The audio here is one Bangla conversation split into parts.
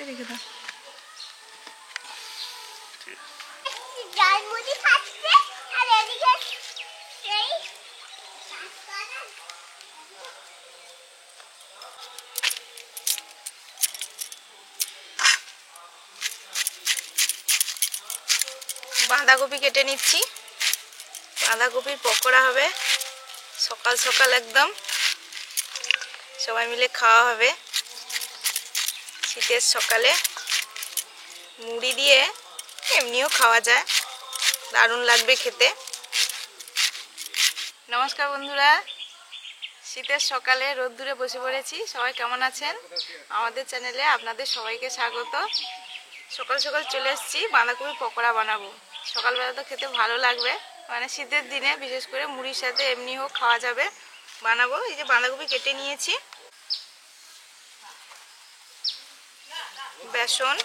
রেখে দাও। বাঁধাকপি কেটে নিচ্ছি, বাঁধাকপির পকোড়া হবে সকাল সকাল, একদম সবাই মিলে খাওয়া হবে শীতের সকালে। মুড়ি দিয়ে এমনিও খাওয়া যায়, দারুণ লাগবে খেতে। নমস্কার বন্ধুরা, শীতের সকালে রোদ্দুরে বসে পড়েছি। সবাই কেমন আছেন? আমাদের চ্যানেলে আপনাদের সবাইকে স্বাগত। সকাল সকাল চলে এসেছি, বাঁধাকপি পকোড়া বানাবো। সকালবেলা তো খেতে ভালো লাগবে, মানে শীতের দিনে বিশেষ করে মুড়ির সাথে এমনি হোক খাওয়া যাবে। বানাবো, এই যে বাঁধাকপি কেটে নিয়েছি, বেসন,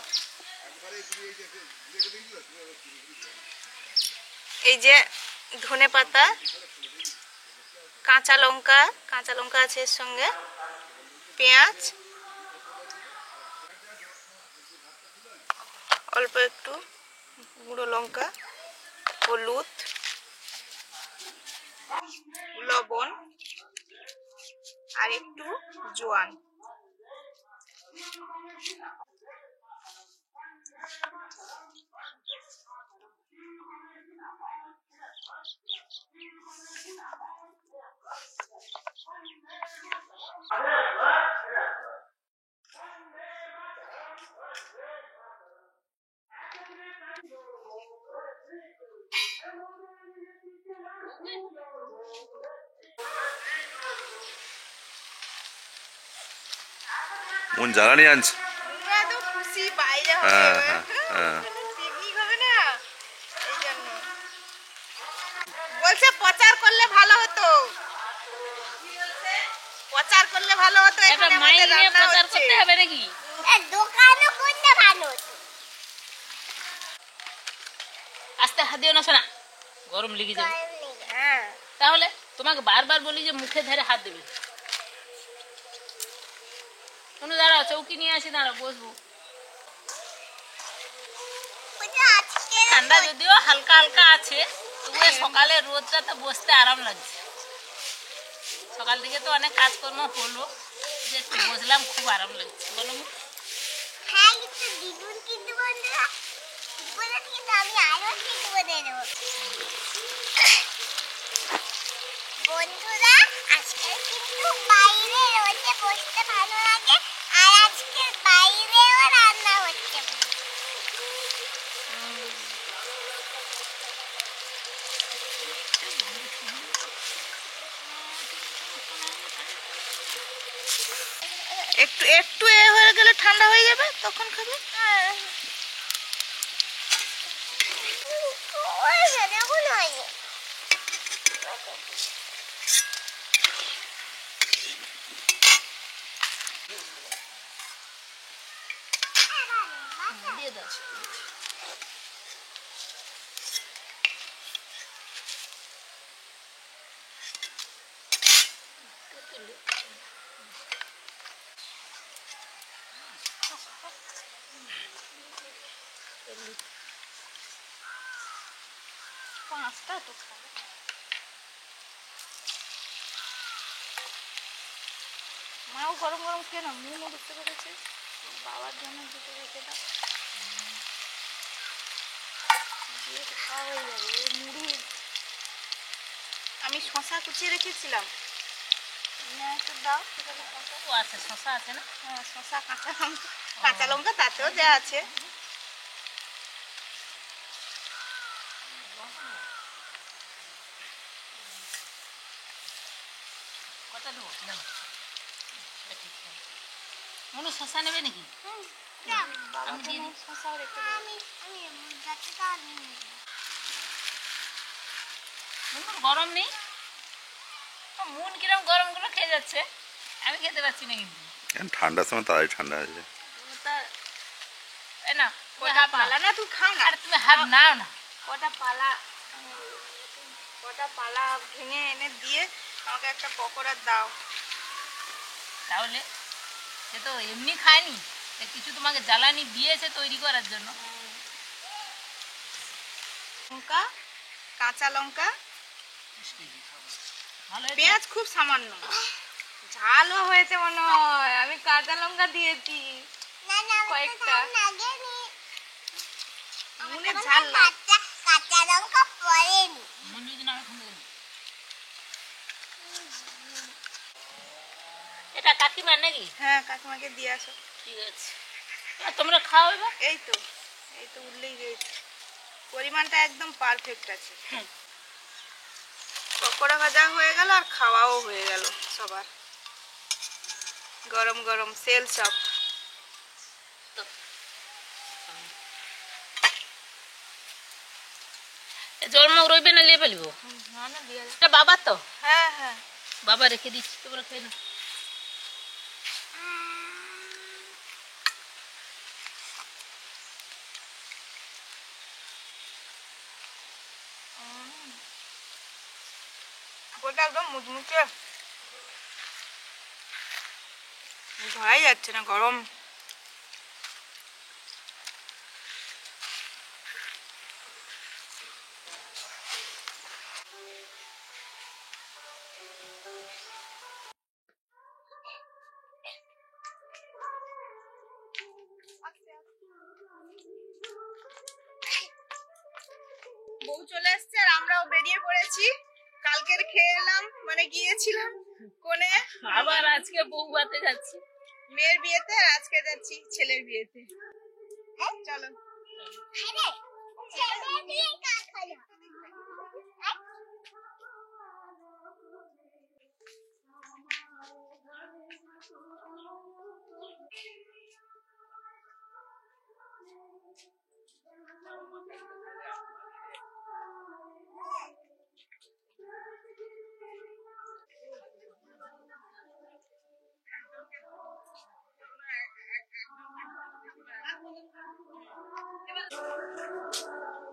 এই যে ধনে পাতা, কাঁচা লঙ্কা আছে এর সঙ্গে, পেঁয়াজ, অল্প একটু গুঁড়ো লঙ্কা, হলুদ, লবণ আর একটু জোয়ান। মন জ্বালানি আনছে। তো খুশি, বাইরে হবে, পিকনিক হবে না, এই জন্য বলছে প্রচার করলে ভালো হতো, প্রচার করলে ভালো হতো। এখানে আমাদের রান্না প্রচার হচ্ছে, করতে হবে নাকি? দোকানে করতে ভালো হতো। আস্তে হাত দিও না শোনা, গরম লেগে যাবে। হ্যাঁ, তাহলে তোমাকে বারবার বলি যে মুখে ধরে হাত দেবে। কোনো দাঁড়াও, চৌকি নিয়ে আসি, দাঁড়াও বসবো। ঠান্ডা যদিও হালকা হালকা আছে, তবুও সকালে রোদটাতে বসতে আরাম লাগছে। সকাল থেকে তো অনেক কাজকর্ম হলো, যে একটু বসলাম, খুব আরাম লাগছে। বলো বন্ধুরা, আজকাল কিন্তু বাইরে রোদে বসতে ভালো লাগে, আর আজকে বাইরেও রান্না হচ্ছে। একটু একটু এ হয়ে গেলে ঠান্ডা হয়ে যাবে, তখন খাবে। দিয়ে দাও। পাঁচটা তো খাবে। মাও গরম গরম খেয়ে না, মুখ বুঝতে পেরেছে, বাবার জন্য দুটো রেখে দাও, দিয়ে তো খাওয়া হয়ে যাবে। ওই মুড়ি আমি শশা কুচিয়ে রেখেছিলাম, একটু দাও। ও আচ্ছা, শশা আছে না? হ্যাঁ, শশা, কাঁচা লঙ্কা তাতেও দেওয়া আছে। কটা দেবো? মনে শশা নেবে নাকি? আমি দিয়ে দিই। শশাও রেখে দাও। গরম নেই, মন কিরম গরম গুলো খেয়ে যাচ্ছে, আমি খেতে পারছি না কিন্তু। ঠান্ডার সময় তাড়াতাড়ি ঠান্ডা হয়ে যায়। না কটা পালা না, তুই খা না, তুমি হাত নাও না। কটা পালা ভেঙে এনে দিয়ে আমাকে একটা পকোড়া দাও। তাহলে সে তো এমনি খায়নি, কিছু তোমাকে জ্বালানি দিয়েছে তৈরি করার জন্য। লঙ্কা, কাঁচা লঙ্কা, ভালো হয়েছে? পেঁয়াজ খুব সামান্য, ঝালও হয়েছে মনে হয়। আমি কাঁচা লঙ্কা দিয়েছি কয়েকটা, নুনের ঝাল না। নুন যদি না হয় এখন দেবে না। এটা কাকিমার নাকি? হ্যাঁ, কাকিমাকে দিয়ে আসো। ঠিক আছে, আর তোমরা খাও এবার। এই তো উঠলেই গেছে, পরিমাণটা একদম পারফেক্ট আছে। হুম। পকোড়া ভাজা হয়ে গেল আর খাওয়াও হয়ে গেল সবার। গরম গরম সেল চপ। জলমগ রইবে না, নিয়ে ফেলবো। না না দিয়ে দাও। এটা বাবার তো, হ্যাঁ হ্যাঁ। বাবা রেখে দিচ্ছি, তোমরা খেয়ে নাও। ওটা একদম মুচমুচে, ধরাই যাচ্ছে না, গরম। বউ চলে এসছে আর আমরাও বেরিয়ে পড়েছি। কালকের খেয়ে এলাম, মানে গিয়েছিলাম কোনে আবার আজকে বউ বাতে যাচ্ছি। মেয়ের বিয়েতে, আর আজকে যাচ্ছি ছেলের বিয়েতে। চলো।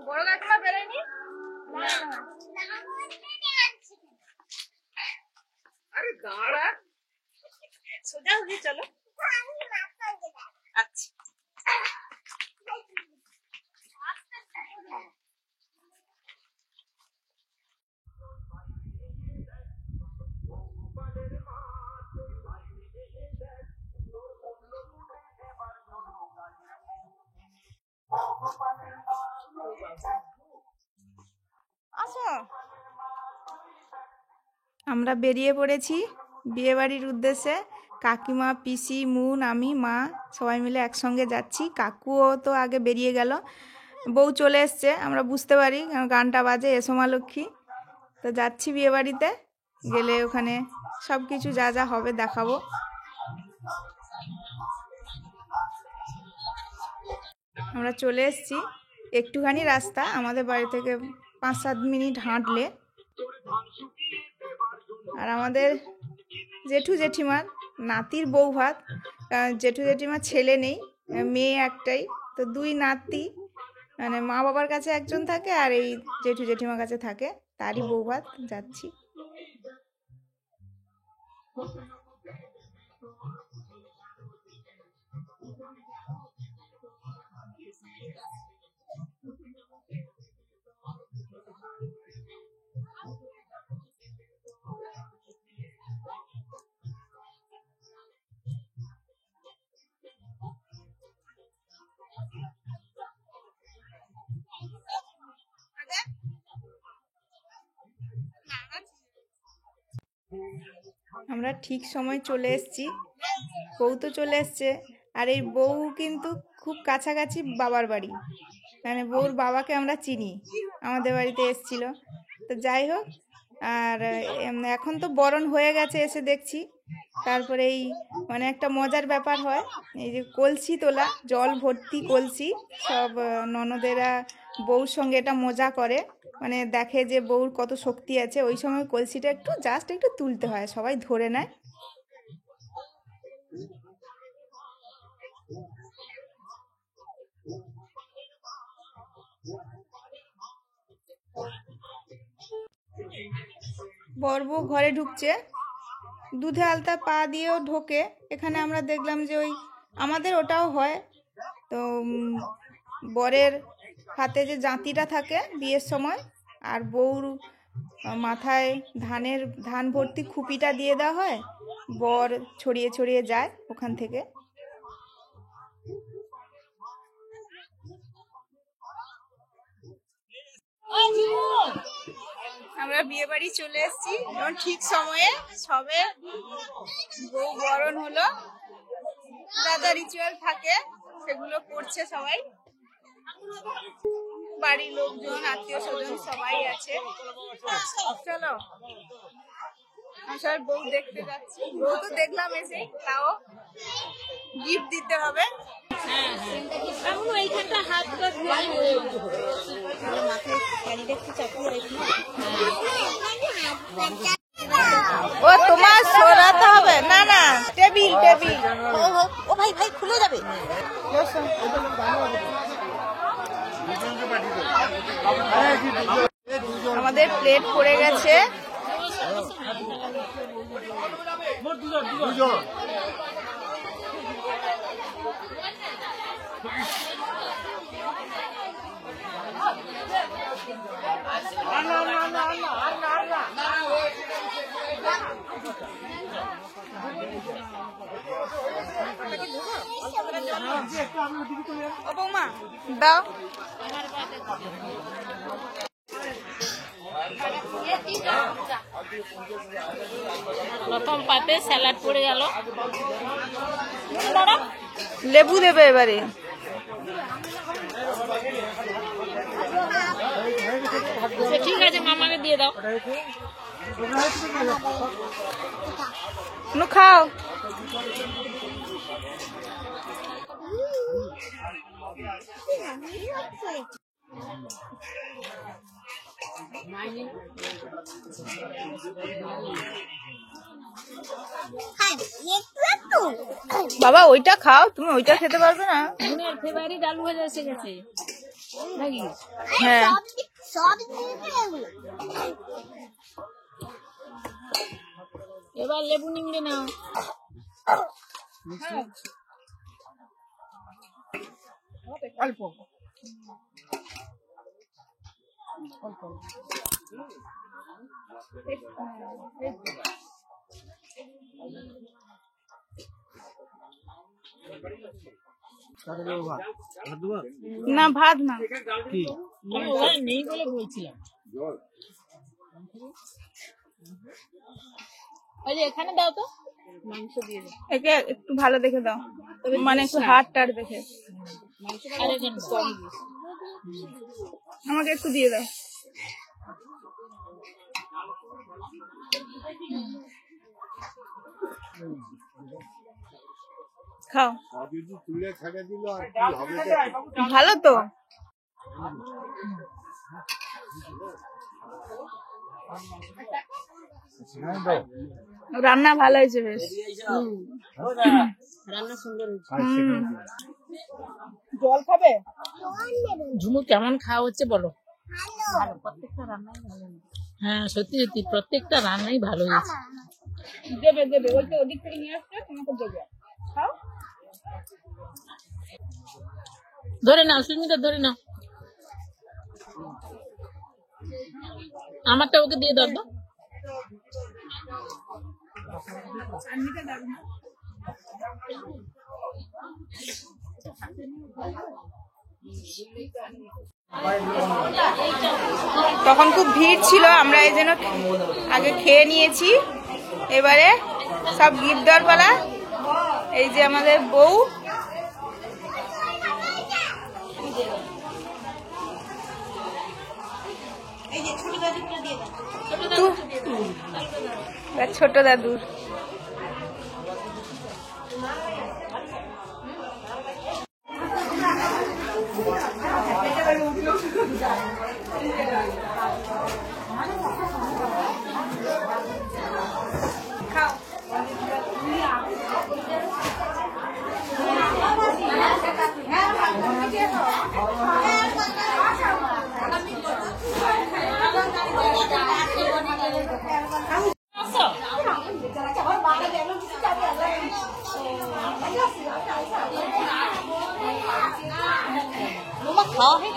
বড় কাকিমা বেরোয়নি? আরে দাঁড়া, সোজা হয়ে চলো। আচ্ছা, আসো। আমরা বেরিয়ে পড়েছি বিয়েবাড়ির উদ্দেশ্যে। কাকিমা, পিসি, মুন, আমি, মা সবাই মিলে একসঙ্গে যাচ্ছি। কাকুও তো আগে বেরিয়ে গেল, বউ চলে এসছে, আমরা বুঝতে পারি, কারণ গানটা বাজে এসো মা লক্ষ্মী। তো যাচ্ছি বিয়েবাড়িতে, গেলে ওখানে সব কিছু যা যা হবে দেখাবো। আমরা চলে এসেছি, একটুখানি রাস্তা আমাদের বাড়ি থেকে, 5-7 মিনিট হাঁটলে। আর আমাদের জেঠু জেঠিমার নাতির বউ ভাত। জেঠু জেঠিমার ছেলে নেই, মেয়ে একটাই, তো 2 নাতি, মানে মা বাবার কাছে একজন থাকে আর এই জেঠু জেঠিমার কাছে থাকে, তারই বউ ভাত যাচ্ছি। আমরা ঠিক সময় চলে এসেছি, বউ তো চলে এসছে, আর এই বউ কিন্তু খুব কাছাকাছি বাবার বাড়ি, মানে বউর বাবাকে আমরা চিনি, আমাদের বাড়িতে এসছিল। তো যাই হোক, আর এখন তো বরণ হয়ে গেছে এসে দেখছি। তারপরে এই মানে একটা মজার ব্যাপার হয়, এই যে কলসি তোলা, জল ভর্তি কলসি, সব ননদেরা বউর সঙ্গে এটা মজা করে, মানে দেখে যে বউর কত শক্তি আছে। ওই সময় কলসিটা একটু জাস্ট একটু তুলতে হয়, সবাই ধরে নেয়। বর বউ ঘরে ঢুকছে, দুধে আলতা পা দিয়েও ঢোকে। এখানে আমরা দেখলাম যে ওই আমাদের ওটাও হয়। তো বরের হাতে যে জাঁতিটা থাকে বিয়ের সময়, আর বউর মাথায় ধান ভর্তি খুপিটা দিয়ে দেওয়া হয়, বর ছড়িয়ে ছড়িয়ে যায় ওখান থেকে। আমরা বিয়ে বাড়ি চলে এসেছি, এবং ঠিক সময়ে সবে বউ বরণ হলো। যা যা রিচুয়াল থাকে সেগুলো করছে সবাই, বাড়ির লোকজন আত্মীয় স্বজন সবাই আছে। চলো আসলে বউ দেখতে যাচ্ছি। বউ তো দেখলাম এসে, তাও গিফট দিতে হবে। ও তোমার সরাতে হবে না, না টেবিল টেবিল। ও ভাই ভাই খুলে যাবে। আমাদের প্লেট পড়ে গেছে। ও বৌমা দাও। প্রথম পাতে স্যালাড পড়ে গেল, লেবু দেবে এবারে। ঠিক আছে মামাকে দিয়ে দাও। খাও। বাবা ওইটা খাও, তুমি ওইটা খেতে পারবে না। বোনের ফেভারিট আলু ভাজা এসে গেছে নাকি? হ্যাঁ এবার লেবু নিংড়ে নাও। অল্প না, ভাত না। নেই বলে বলছিলাম। এখানে দাও তো, মাংস দিয়ে দাও। একে একটু ভালো দেখে দাও, মানে একটু হাড় টাড় দেখে। আমাকে একটু দিয়ে দাও। খাও, ভালো তো। রান্না ভালো হয়েছে বেশ। রান্না সুন্দর হয়েছে। জল খাবে? ঝুমু কেমন খাওয়া হচ্ছে বলো? প্রত্যেকটা রান্নাই ভালো। হ্যাঁ সত্যি সত্যি প্রত্যেকটা রান্নাই ভালো হয়েছে। দেবে দেবে, ওইটা ওদিক থেকে নিয়ে আসবে, তোমাকে দেবে। খাও। ধরে নাও সুস্মিতা, ধরে নাও। আমারটা ওকে দিয়ে দাও তো। তখন খুব ভিড় ছিল, আমরা এই জন্য আগে খেয়ে নিয়েছি। এবারে সব গিফট দেওয়ার পালা। এই যে আমাদের বউ, ছোট দাদুর।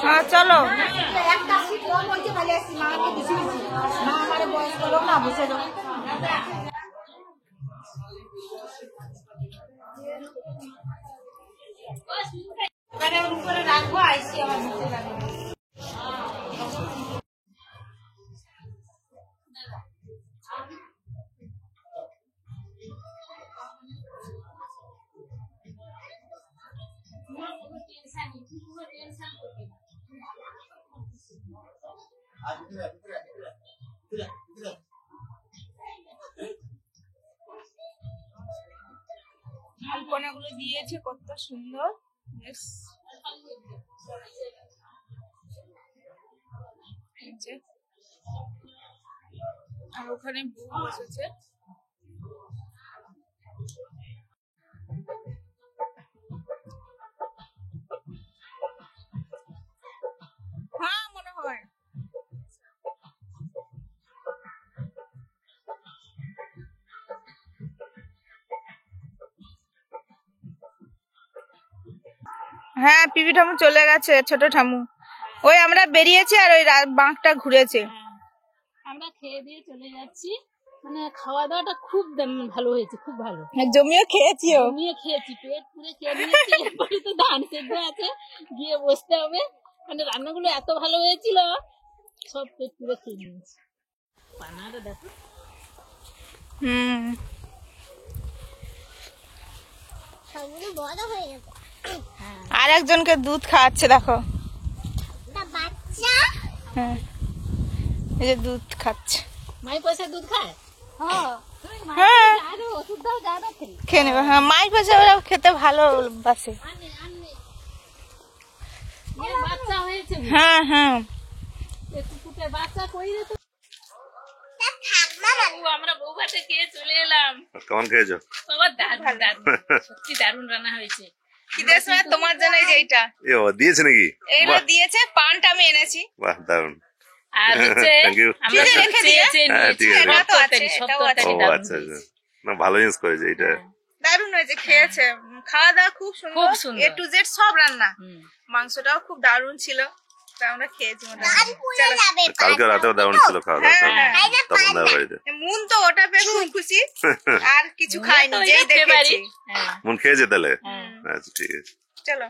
হ্যাঁ চলো। একটা সিট কম হয়েছে ভালো আসছি মাকে বেশি বেশি মা আমার বয়স্ক লোক না বসে দাও এবারে ওর উপরে রাখবো, আইসি আমার মুখে রাখবো। আলপনাগুলো দিয়েছে কত সুন্দর। বেশ। এই যে। আর ওখানে বউ বসেছে। হ্যাঁ মনে হয়। হ্যাঁ পিপি ঠামু চলে গেছে, ছোট ঠামু। ওই আমরা বেরিয়েছি আর ওই বাঁকটা ঘুরেছে। আমরা খেয়ে দিয়ে চলে যাচ্ছি, মানে খাওয়া দাওয়াটা খুব ভালো হয়েছে, খুব ভালো। জমিও খেয়েছিও। জমিয়ে খেয়েছি, পেট পুরে খেয়ে নিয়েছি। এরপরে তো ধান সেদ্ধ আছে, গিয়ে বসতে হবে। মানে রান্নাগুলো এত ভালো হয়েছিল, সব পেট পুরে খেয়ে নিয়েছি। পানাটা দেখো। সবগুলো বড় হয়ে গেছে আর একজনকে দুধ খাওয়াচ্ছে দেখো। তা বাচ্চা হ্যাঁ এই যে দুধ খাচ্ছে। মাই পয়সা দুধ খায়। হ্যাঁ আরে ওষুধ দাও, যা দাও খেয়ে। খেয়ে নেবে। হ্যাঁ মাই পাশে ওরা খেতে ভালোবাসে। বাচ্চা হয়েছে, হ্যাঁ হ্যাঁ কুকুরের বাচ্চা কই রে তো। থাকবা আমরা বউ ভাতে খেয়ে চলে এলাম। কেমন খেয়েছো? বাবা দারুণ দারুণ, সত্যি দারুণ রান্না হয়েছে। খিদের সময় তোমার জন্য এই যে এইটা এ বাবা, দিয়েছে নাকি? এইগুলো বাহ দিয়েছে, পানটা আমি এনেছি। বাহ দারুণ। আর হচ্ছে Thank you. আমরা ফ্রিজে রেখে দিয়ে। হ্যাঁ, ঠিক আছে। এটা তো আছে, সব এটাও আছে। তরকারি ও দারুণ আচ্ছা আচ্ছা, হয়েছে। না ভালো জিনিস করেছে এটা। দারুণ হয়েছে, খেয়েছে। খাওয়া দাওয়া খুব সুন্দর, খুব সুন্দর। এ টু জেড সব রান্না। হুম। মাংসটাও খুব দারুণ ছিল, তা আমরা খেয়েছি মোটামুটি। চলো। যাবে কালকে রাতেও দারুণ ছিল খাওয়া হ্যাঁ, দাওয়া হ্যাঁ। তখন বাড়িতে। মন তো ওটা পেয়ে খুব খুশি, আর কিছু খাইনি, তো যেই ওইটা দেখেছি। হ্যাঁ মন খেয়েছে তাহলে? হ্যাঁ। আচ্ছা ঠিক আছে। চলো।